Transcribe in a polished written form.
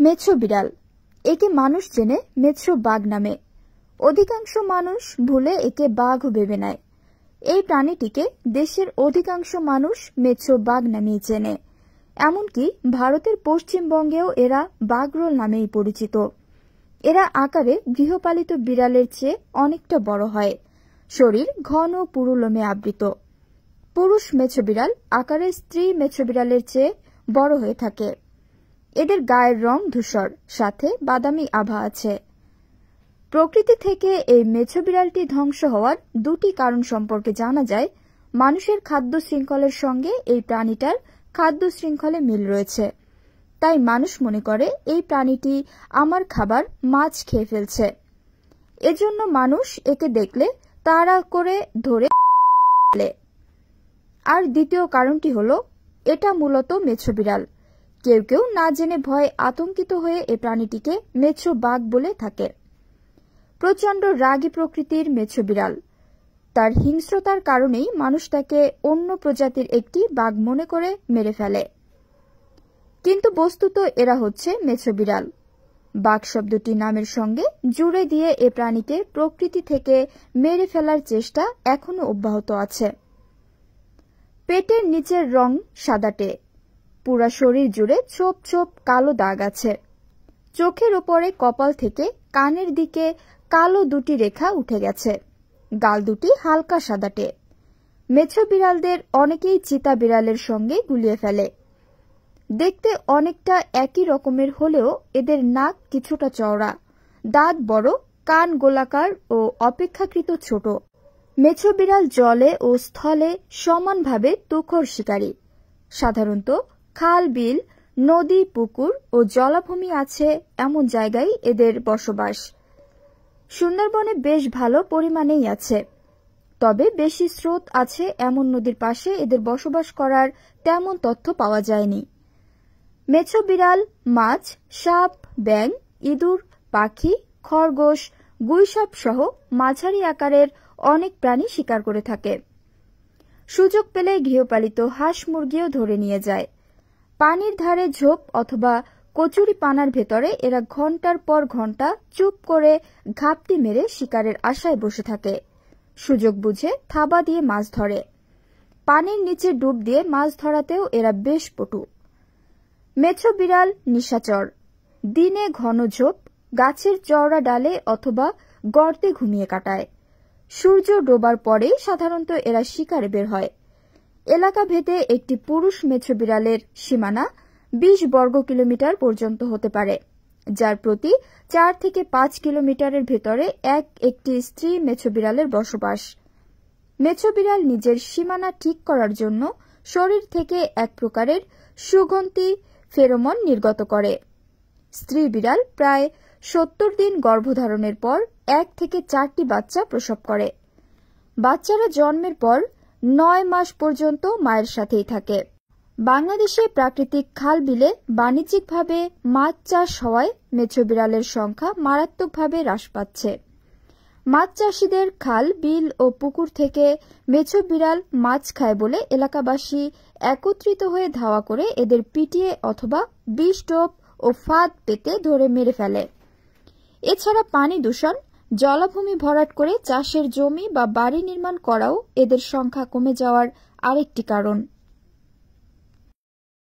মেছো বিড়াল, একে মানুষ চেনে মেছো বাঘ নামে। অধিকাংশ মানুষ ভুলে একে বাঘও ভেবে নেয়। এই প্রাণীটিকে দেশের অধিকাংশ মানুষ মেছো বাঘ নামেই চেনে। এমনকি ভারতের পশ্চিমবঙ্গেও এরা বাঘরোল নামেই পরিচিত। এরা আকারে গৃহপালিত বিড়ালের চেয়ে অনেকটা বড় হয়। শরীর ঘন পুরু লোমে আবৃত। পুরুষ মেছো বিড়াল আকারে স্ত্রী মেছো বিড়ালের চেয়ে বড় হয়ে থাকে। এদের গায়ের রং ধূসর, সাথে বাদামি আভা আছে। প্রকৃতি থেকে এই মেছো বিড়ালটি ধ্বংস হওয়ার দুটি কারণ সম্পর্কে জানা যায়। মানুষের খাদ্য শৃঙ্খলের সঙ্গে এই প্রাণীটার খাদ্য শৃঙ্খলে মিল রয়েছে। তাই মানুষ মনে করে এই প্রাণীটি আমার খাবার মাছ খেয়ে ফেলছে। এজন্য মানুষ একে দেখলে তাড়া করে ধরে ফেলে। আর দ্বিতীয় কারণটি হলো, এটা মূলত মেছো বিড়াল। কেউ কেউ না জেনে ভয়ে আতঙ্কিত হয়ে এ প্রাণীটিকে মেছো বাঘ বলে থাকে। প্রচণ্ড রাগী প্রকৃতির মেছো বিড়াল। তার হিংস্রতার কারণেই মানুষ তাকে অন্য প্রজাতির একটি বাঘ মনে করে মেরে ফেলে। কিন্তু বস্তুত এরা হচ্ছে মেছো বিড়াল। বাঘ শব্দটি নামের সঙ্গে জুড়ে দিয়ে এ প্রাণীকে প্রকৃতি থেকে মেরে ফেলার চেষ্টা এখনো অব্যাহত আছে। পেটের নিচের রং সাদাটে। পুরা শরীর জুড়ে ছোপ ছোপ কালো দাগ আছে। চোখের ওপরে কপাল থেকে কানের দিকে কালো দুটি রেখা উঠে গেছে। গাল দুটি হালকা সাদাটে। মেছো বিড়ালদের অনেকেই চিতা বিড়ালের সঙ্গে গুলিয়ে ফেলে। দেখতে অনেকটা একই রকমের হলেও এদের নাক কিছুটা চওড়া, দাঁত বড়, কান গোলাকার ও অপেক্ষাকৃত ছোট। মেছো বিড়াল জলে ও স্থলে সমানভাবে তুখোড় শিকারী। সাধারণত খাল, বিল, নদী, পুকুর ও জলাভূমি আছে এমন জায়গায় এদের বসবাস। সুন্দরবনে বেশ ভালো পরিমাণেই আছে। তবে বেশি স্রোত আছে এমন নদীর পাশে এদের বসবাস করার তেমন তথ্য পাওয়া যায়নি। মেছো বিড়াল মাছ, সাপ, ব্যাঙ, ইঁদুর, পাখি, খরগোশ, গুইসাপ সহ মাঝারি আকারের অনেক প্রাণী শিকার করে থাকে। সুযোগ পেলে গৃহপালিত হাঁস মুরগিও ধরে নিয়ে যায়। পানির ধারে ঝোপ অথবা কচুরি পানার ভেতরে এরা ঘন্টার পর ঘন্টা চুপ করে ঘাপটি মেরে শিকারের আশায় বসে থাকে। সুযোগ বুঝে থাবা দিয়ে মাছ ধরে। পানির নিচে ডুব দিয়ে মাছ ধরাতেও এরা বেশ পটু। মেছো বিড়াল নিশাচর। দিনে ঘন ঝোপ, গাছের চওড়া ডালে অথবা গর্তে ঘুমিয়ে কাটায়। সূর্য ডোবার পরেই সাধারণত এরা শিকারে বের হয়। এলাকা ভেদে একটি পুরুষ মেছো বিড়ালের সীমানা 20 বর্গ কিলোমিটার পর্যন্ত হতে পারে, যার প্রতি 4 থেকে 5 কিলোমিটারের ভেতরে একটি স্ত্রী মেছো বিড়ালের বসবাস। মেছো বিড়াল নিজের সীমানা ঠিক করার জন্য শরীর থেকে এক প্রকারের সুগন্ধি ফেরোমন নির্গত করে। স্ত্রী বিড়াল প্রায় 70 দিন গর্ভধারণের পর 1 থেকে 4টি বাচ্চা প্রসব করে। বাচ্চারা জন্মের পর 9 মাস পর্যন্ত মায়ের সাথেই থাকে। বাংলাদেশে প্রাকৃতিক খাল বিলে বাণিজ্যিকভাবে মাছ চাষ হওয়ায় মেছো বিড়ালের সংখ্যা মারাত্মকভাবে হ্রাস পাচ্ছে। মাছ চাষিদের খাল, বিল ও পুকুর থেকে মেছো বিড়াল মাছ খায় বলে এলাকাবাসী একত্রিত হয়ে ধাওয়া করে এদের পিটিয়ে অথবা বিষ, টোপ ও ফাঁদ পেতে ধরে মেরে ফেলে। এছাড়া পানি দূষণ, জলাভূমি ভরাট করে চাষের জমি বা বাড়ি নির্মাণ করাও এদের সংখ্যা কমে যাওয়ার আরেকটি কারণ।